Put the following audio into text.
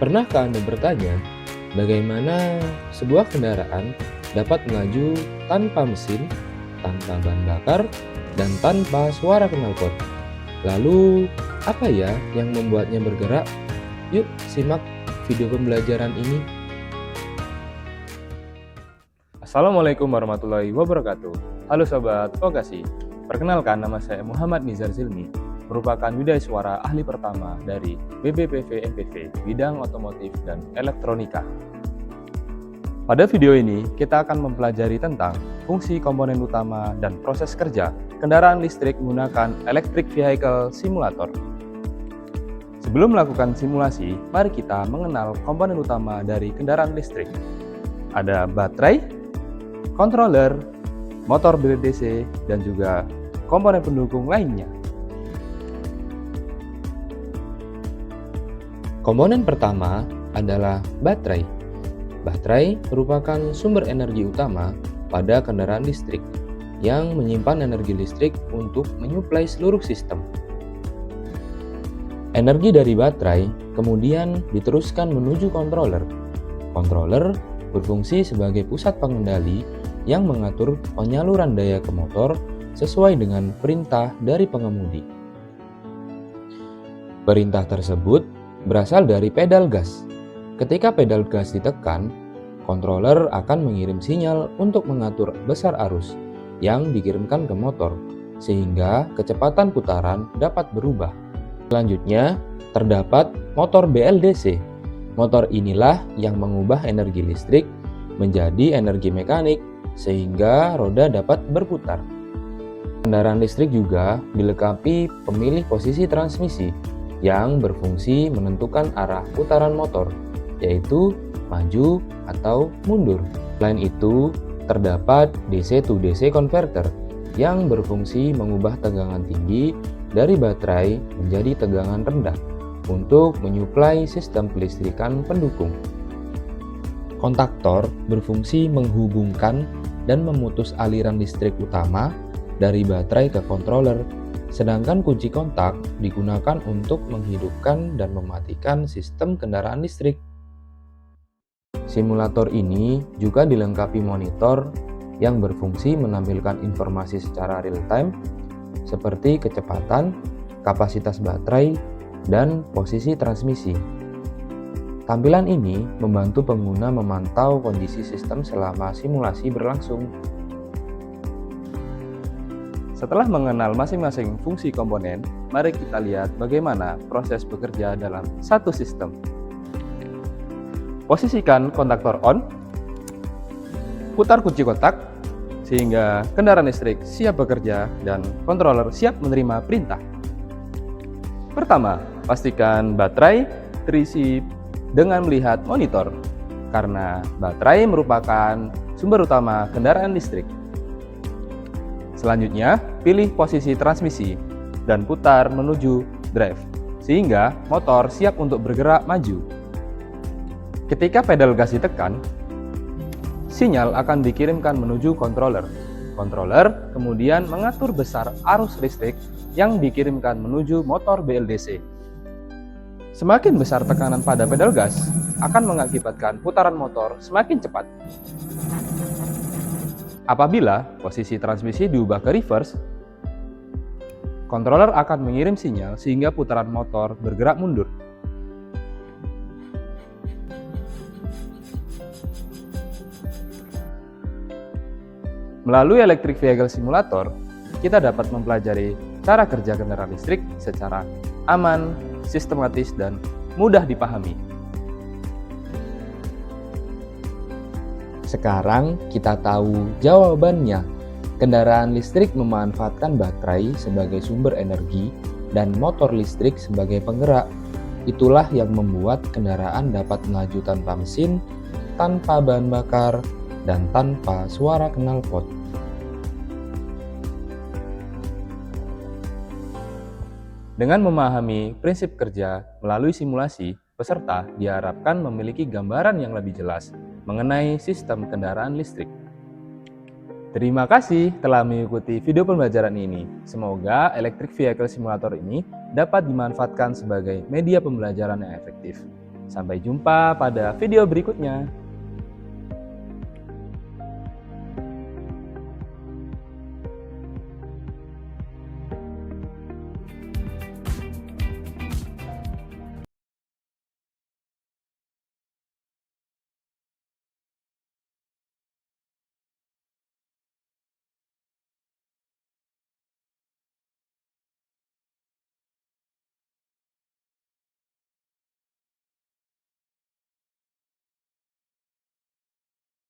Pernahkah Anda bertanya, bagaimana sebuah kendaraan dapat melaju tanpa mesin, tanpa bahan bakar, dan tanpa suara knalpot? Lalu, apa ya yang membuatnya bergerak? Yuk, simak video pembelajaran ini. Assalamualaikum warahmatullahi wabarakatuh. Halo Sobat Vokasi, perkenalkan nama saya Muhammad Nizar Zilmi, merupakan widaiswara ahli pertama dari BBPV MPV bidang otomotif dan elektronika. Pada video ini, kita akan mempelajari tentang fungsi komponen utama dan proses kerja kendaraan listrik menggunakan Electric Vehicle Simulator. Sebelum melakukan simulasi, mari kita mengenal komponen utama dari kendaraan listrik. Ada baterai, controller, motor BLDC, dan juga komponen pendukung lainnya. Komponen pertama adalah baterai. Baterai merupakan sumber energi utama pada kendaraan listrik yang menyimpan energi listrik untuk menyuplai seluruh sistem. Energi dari baterai kemudian diteruskan menuju controller. Controller berfungsi sebagai pusat pengendali yang mengatur penyaluran daya ke motor sesuai dengan perintah dari pengemudi. Perintah tersebut berasal dari pedal gas. Ketika pedal gas ditekan, controller akan mengirim sinyal untuk mengatur besar arus yang dikirimkan ke motor, sehingga kecepatan putaran dapat berubah. Selanjutnya, terdapat motor BLDC. Motor inilah yang mengubah energi listrik menjadi energi mekanik, sehingga roda dapat berputar. Kendaraan listrik juga dilengkapi pemilih posisi transmisi yang berfungsi menentukan arah putaran motor, yaitu maju atau mundur. Selain itu, terdapat DC to DC converter yang berfungsi mengubah tegangan tinggi dari baterai menjadi tegangan rendah untuk menyuplai sistem kelistrikan pendukung. Kontaktor berfungsi menghubungkan dan memutus aliran listrik utama dari baterai ke controller, sedangkan kunci kontak digunakan untuk menghidupkan dan mematikan sistem kendaraan listrik. Simulator ini juga dilengkapi monitor yang berfungsi menampilkan informasi secara real-time seperti kecepatan, kapasitas baterai, dan posisi transmisi. Tampilan ini membantu pengguna memantau kondisi sistem selama simulasi berlangsung. Setelah mengenal masing-masing fungsi komponen, mari kita lihat bagaimana proses bekerja dalam satu sistem. Posisikan kontaktor on, putar kunci kontak, sehingga kendaraan listrik siap bekerja dan controller siap menerima perintah. Pertama, pastikan baterai terisi dengan melihat monitor, karena baterai merupakan sumber utama kendaraan listrik. Selanjutnya, pilih posisi transmisi dan putar menuju drive, sehingga motor siap untuk bergerak maju. Ketika pedal gas ditekan, sinyal akan dikirimkan menuju controller. Controller kemudian mengatur besar arus listrik yang dikirimkan menuju motor BLDC. Semakin besar tekanan pada pedal gas, akan mengakibatkan putaran motor semakin cepat. Apabila posisi transmisi diubah ke reverse, controller akan mengirim sinyal sehingga putaran motor bergerak mundur. Melalui Electric Vehicle Simulator, kita dapat mempelajari cara kerja kendaraan listrik secara aman, sistematis, dan mudah dipahami. Sekarang kita tahu jawabannya. Kendaraan listrik memanfaatkan baterai sebagai sumber energi dan motor listrik sebagai penggerak. Itulah yang membuat kendaraan dapat melaju tanpa mesin, tanpa bahan bakar, dan tanpa suara knalpot. Dengan memahami prinsip kerja melalui simulasi, peserta diharapkan memiliki gambaran yang lebih jelas mengenai sistem kendaraan listrik. Terima kasih telah mengikuti video pembelajaran ini. Semoga Electric Vehicle Simulator ini dapat dimanfaatkan sebagai media pembelajaran yang efektif. Sampai jumpa pada video berikutnya.